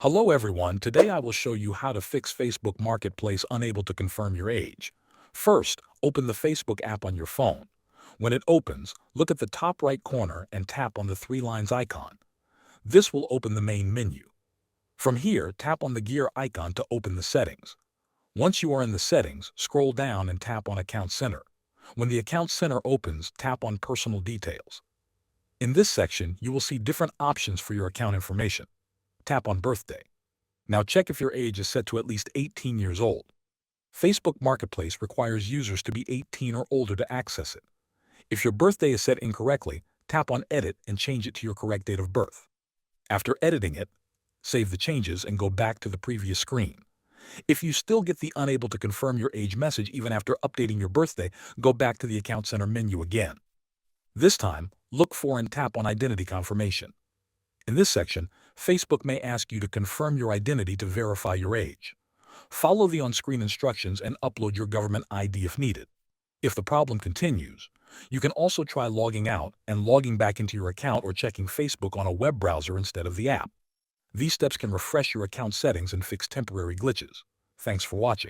Hello everyone, today I will show you how to fix Facebook Marketplace unable to confirm your age. First, open the Facebook app on your phone. When it opens, look at the top right corner and tap on the three lines icon. This will open the main menu. From here, tap on the gear icon to open the settings. Once you are in the settings, scroll down and tap on Account Center. When the Account Center opens, tap on Personal Details. In this section, you will see different options for your account information. Tap on Birthday. Now check if your age is set to at least 18 years old. Facebook Marketplace requires users to be 18 or older to access it. If your birthday is set incorrectly, tap on Edit and change it to your correct date of birth. After editing it, save the changes and go back to the previous screen. If you still get the unable to confirm your age message even after updating your birthday, go back to the Account Center menu again. This time, look for and tap on Identity Confirmation. In this section, Facebook may ask you to confirm your identity to verify your age. Follow the on-screen instructions and upload your government ID if needed. If the problem continues, you can also try logging out and logging back into your account or checking Facebook on a web browser instead of the app. These steps can refresh your account settings and fix temporary glitches. Thanks for watching.